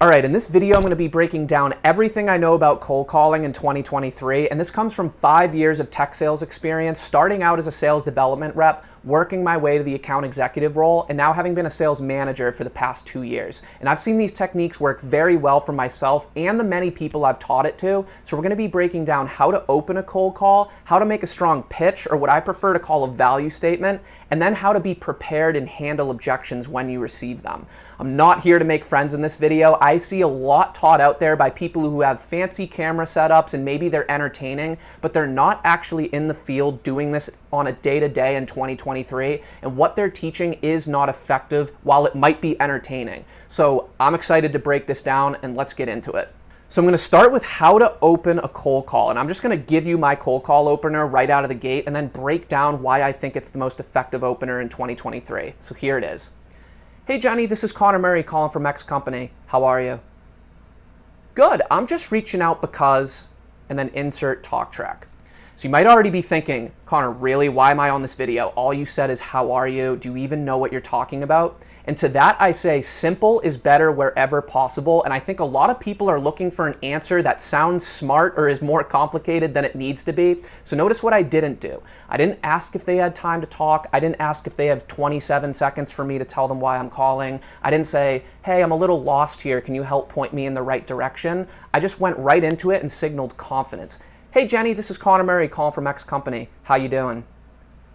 All right, in this video, I'm going to be breaking down everything I know about cold calling in 2023, and this comes from 5 years of tech sales experience, starting out as a sales development rep, working my way to the account executive role, and now having been a sales manager for the past 2 years. And I've seen these techniques work very well for myself and the many people I've taught it to. So we're going to be breaking down how to open a cold call, how to make a strong pitch, or what I prefer to call a value statement, and then how to be prepared and handle objections when you receive them. I'm not here to make friends in this video. I see a lot taught out there by people who have fancy camera setups and maybe they're entertaining, but they're not actually in the field doing this on a day-to-day in 2023, and what they're teaching is not effective while it might be entertaining. So I'm excited to break this down, and let's get into it. So I'm going to start with how to open a cold call, and I'm just going to give you my cold call opener right out of the gate and then break down why I think it's the most effective opener in 2023. So here it is. Hey Jenny, this is Connor Murray calling from X company. How are you? Good, I'm just reaching out because, and then insert talk track. So you might already be thinking, Connor, really, why am I on this video? All you said is, how are you? Do you even know what you're talking about? And to that I say, simple is better wherever possible. And I think a lot of people are looking for an answer that sounds smart or is more complicated than it needs to be. So notice what I didn't do. I didn't ask if they had time to talk. I didn't ask if they have 27 seconds for me to tell them why I'm calling. I didn't say, hey, I'm a little lost here. Can you help point me in the right direction? I just went right into it and signaled confidence. Hey Jenny, this is Connor Murray calling from X company. How you doing?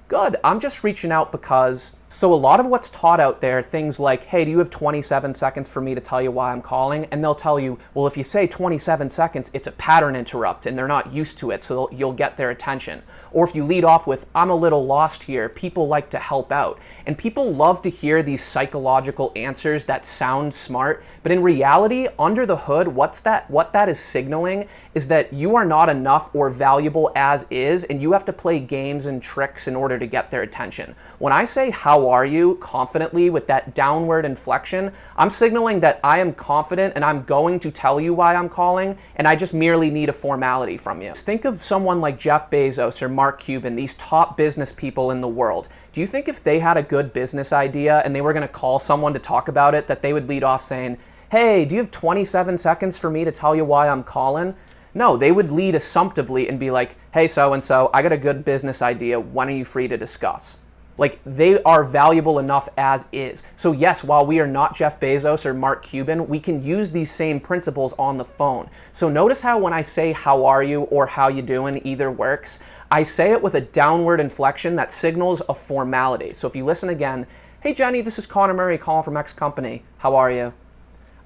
Good, I'm just reaching out because... So a lot of what's taught out there, things like, hey, do you have 27 seconds for me to tell you why I'm calling? And they'll tell you, well, if you say 27 seconds, it's a pattern interrupt and they're not used to it, so you'll get their attention. Or if you lead off with, I'm a little lost here, people like to help out. And people love to hear these psychological answers that sound smart, but in reality, under the hood, what that is signaling is that you are not enough or valuable as is, and you have to play games and tricks in order to get their attention. When I say, how are you, confidently with that downward inflection, I'm signaling that I am confident and I'm going to tell you why I'm calling, and I just merely need a formality from you. Think of someone like Jeff Bezos or Mark Cuban, these top business people in the world. Do you think if they had a good business idea and they were going to call someone to talk about it, that they would lead off saying, hey, do you have 27 seconds for me to tell you why I'm calling? No, they would lead assumptively and be like, hey, so-and-so, I got a good business idea. When are you free to discuss? Like, they are valuable enough as is. So yes, while we are not Jeff Bezos or Mark Cuban, we can use these same principles on the phone. So notice how when I say how are you or how you doing, either works. I say it with a downward inflection that signals a formality. So if you listen again, hey Jenny, this is Connor Murray calling from X company. How are you?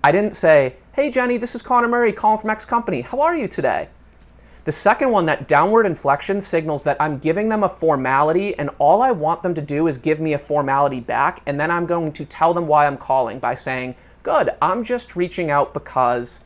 I didn't say, hey Jenny, this is Connor Murray calling from X company. How are you today? The second one, that downward inflection, signals that I'm giving them a formality, and all I want them to do is give me a formality back, and then I'm going to tell them why I'm calling by saying, good, I'm just reaching out because...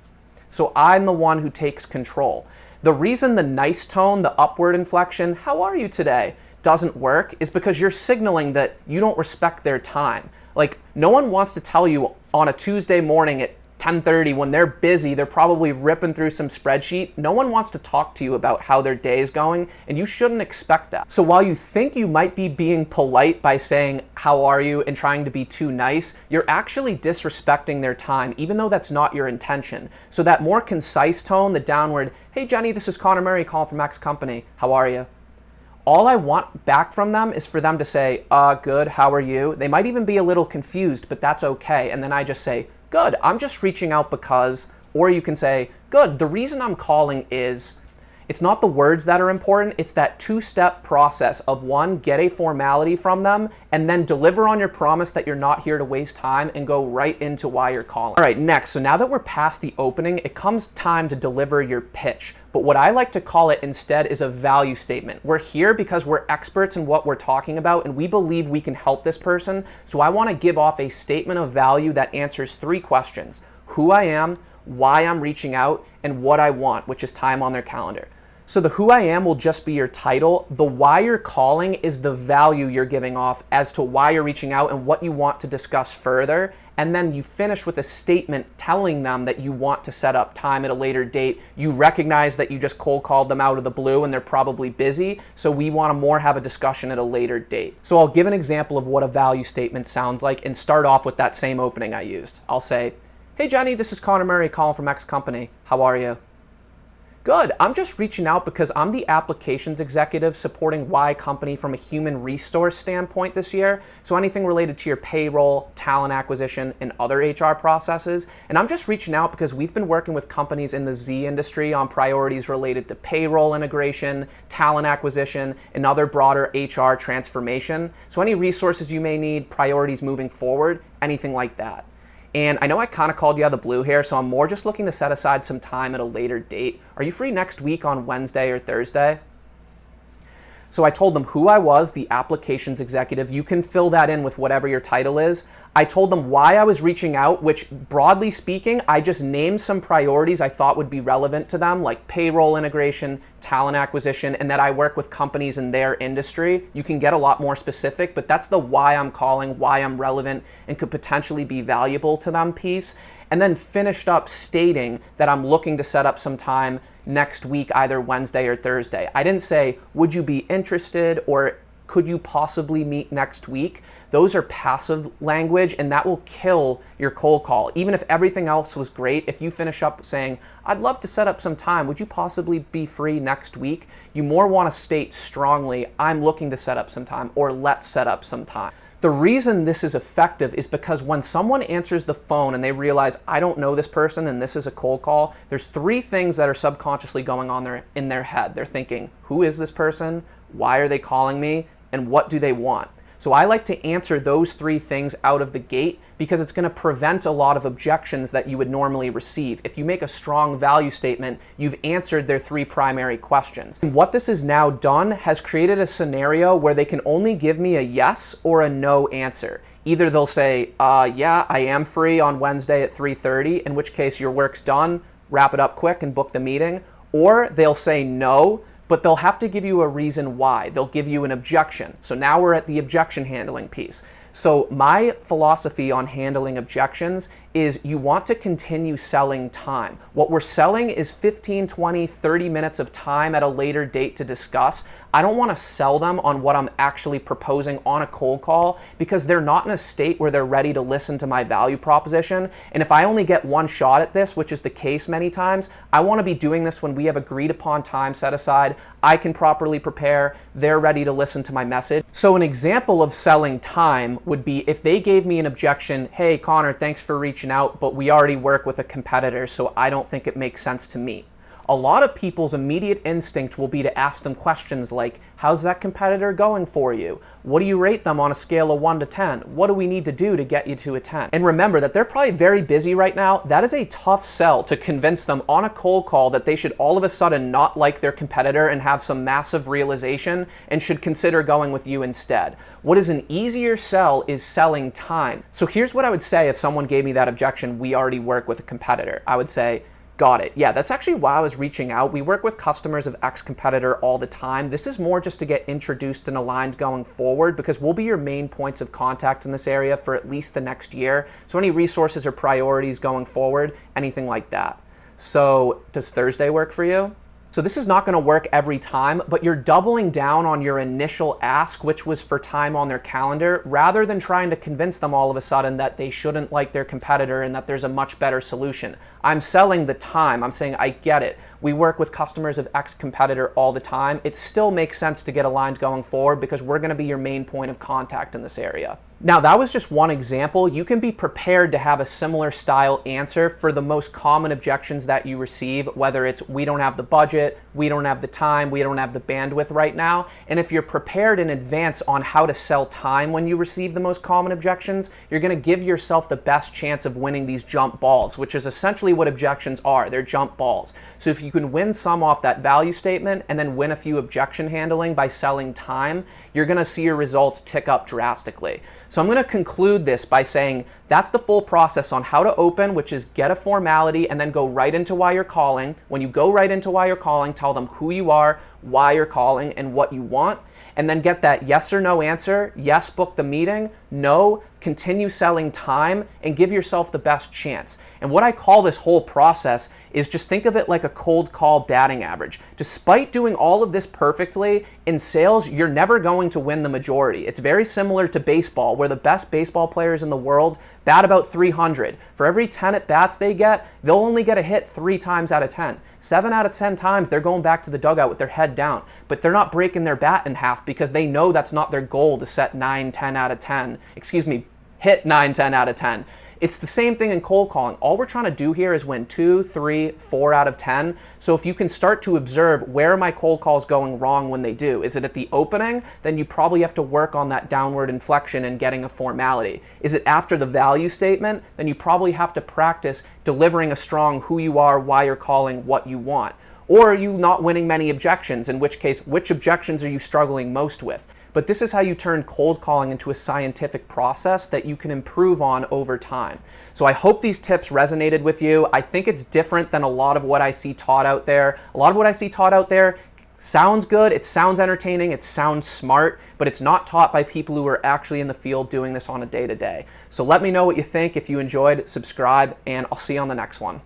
So I'm the one who takes control. The reason the nice tone, the upward inflection, how are you today, doesn't work is because you're signaling that you don't respect their time. Like, no one wants to tell you on a Tuesday morning at 10:30 when they're busy, they're probably ripping through some spreadsheet. No one wants to talk to you about how their day is going, and you shouldn't expect that. So while you think you might be being polite by saying, how are you, and trying to be too nice, you're actually disrespecting their time, even though that's not your intention. So that more concise tone, the downward, hey Jenny, this is Connor Murray calling from X company. How are you? All I want back from them is for them to say, good, how are you? They might even be a little confused, but that's okay. And then I just say, good, I'm just reaching out because, or you can say, good, the reason I'm calling is, it's not the words that are important, it's that two-step process of one, get a formality from them, and then deliver on your promise that you're not here to waste time and go right into why you're calling. All right, next, so now that we're past the opening, it comes time to deliver your pitch. But what I like to call it instead is a value statement. We're here because we're experts in what we're talking about and we believe we can help this person. So I want to give off a statement of value that answers 3 questions: who I am, why I'm reaching out, and what I want, which is time on their calendar. So the who I am will just be your title. The why you're calling is the value you're giving off as to why you're reaching out and what you want to discuss further. And then you finish with a statement telling them that you want to set up time at a later date. You recognize that you just cold called them out of the blue and they're probably busy, so we want to more have a discussion at a later date. So I'll give an example of what a value statement sounds like and start off with that same opening I used. I'll say, Hey Jenny, this is Connor Murray calling from X Company. How are you? Good. I'm just reaching out because I'm the applications executive supporting Y Company from a human resource standpoint this year. So anything related to your payroll, talent acquisition, and other HR processes. And I'm just reaching out because we've been working with companies in the Z industry on priorities related to payroll integration, talent acquisition, and other broader HR transformation. So any resources you may need, priorities moving forward, anything like that. And I know I kind of called you out of the blue here, so I'm more just looking to set aside some time at a later date. Are you free next week on Wednesday or Thursday? So I told them who I was, the applications executive. You can fill that in with whatever your title is. I told them why I was reaching out, which broadly speaking, I just named some priorities I thought would be relevant to them, like payroll integration, talent acquisition, and that I work with companies in their industry. You can get a lot more specific, but that's the why I'm calling, why I'm relevant, and could potentially be valuable to them piece. And then finished up stating that I'm looking to set up some time next week, either Wednesday or Thursday. I didn't say, would you be interested, or could you possibly meet next week? Those are passive language, and that will kill your cold call. Even if everything else was great, if you finish up saying, I'd love to set up some time, would you possibly be free next week? You more want to state strongly, I'm looking to set up some time, or let's set up some time. The reason this is effective is because when someone answers the phone and they realize, I don't know this person and this is a cold call, there's three things that are subconsciously going on in their head. They're thinking, who is this person? Why are they calling me? And what do they want? So I like to answer those three things out of the gate because it's going to prevent a lot of objections that you would normally receive. If you make a strong value statement, you've answered their three primary questions. And what this has now done has created a scenario where they can only give me a yes or a no answer. Either they'll say, yeah, I am free on Wednesday at 3:30, in which case your work's done, wrap it up quick and book the meeting, or they'll say no, but they'll have to give you a reason why. They'll give you an objection. So now we're at the objection handling piece. So my philosophy on handling objections is you want to continue selling time. What we're selling is 15, 20, 30 minutes of time at a later date to discuss. I don't want to sell them on what I'm actually proposing on a cold call because they're not in a state where they're ready to listen to my value proposition. And if I only get one shot at this, which is the case many times, I want to be doing this when we have agreed upon time set aside. I can properly prepare. They're ready to listen to my message. So an example of selling time would be if they gave me an objection, hey, Connor, thanks for reaching out, but we already work with a competitor, so I don't think it makes sense to meet. A lot of people's immediate instinct will be to ask them questions like, how's that competitor going for you? What do you rate them on a scale of 1 to 10? What do we need to do to get you to a 10? And remember that they're probably very busy right now. That is a tough sell to convince them on a cold call that they should all of a sudden not like their competitor and have some massive realization and should consider going with you instead. What is an easier sell is selling time. So here's what I would say if someone gave me that objection, we already work with a competitor. I would say, got it. Yeah, that's actually why I was reaching out. We work with customers of X competitor all the time. This is more just to get introduced and aligned going forward because we'll be your main points of contact in this area for at least the next year. So any resources or priorities going forward, anything like that. So does Thursday work for you? So this is not going to work every time, but you're doubling down on your initial ask, which was for time on their calendar, rather than trying to convince them all of a sudden that they shouldn't like their competitor and that there's a much better solution. I'm selling the time. I'm saying, I get it. We work with customers of X competitor all the time. It still makes sense to get aligned going forward because we're going to be your main point of contact in this area. Now, that was just one example. You can be prepared to have a similar style answer for the most common objections that you receive, whether it's we don't have the budget, we don't have the time, we don't have the bandwidth right now. And if you're prepared in advance on how to sell time when you receive the most common objections, you're going to give yourself the best chance of winning these jump balls, which is essentially what objections are. They're jump balls. So if you can win some off that value statement and then win a few objection handling by selling time, you're going to see your results tick up drastically. So I'm going to conclude this by saying that's the full process on how to open, which is get a formality and then go right into why you're calling. When you go right into why you're calling, tell them who you are, why you're calling, and what you want. And then get that yes or no answer. Yes, book the meeting. No, continue selling time and give yourself the best chance. And what I call this whole process is, just think of it like a cold call batting average. Despite doing all of this perfectly, in sales, you're never going to win the majority. It's very similar to baseball, where the best baseball players in the world bat about 300. For every 10 at-bats they get, they'll only get a hit 3 times out of 10. 7 out of 10 times, they're going back to the dugout with their head down. But they're not breaking their bat in half, because they know that's not their goal, to set 9, 10 out of 10. Hit 9, 10 out of 10. It's the same thing in cold calling. All we're trying to do here is win 2, 3, 4 out of 10. So if you can start to observe, where are my cold calls going wrong when they do? Is it at the opening? Then you probably have to work on that downward inflection and getting a formality. Is it after the value statement? Then you probably have to practice delivering a strong who you are, why you're calling, what you want. Or are you not winning many objections? In which case, which objections are you struggling most with? But this is how you turn cold calling into a scientific process that you can improve on over time. So I hope these tips resonated with you. I think it's different than a lot of what I see taught out there. A lot of what I see taught out there sounds good, it sounds entertaining, it sounds smart, but it's not taught by people who are actually in the field doing this on a day-to-day. So let me know what you think. If you enjoyed, subscribe, and I'll see you on the next one.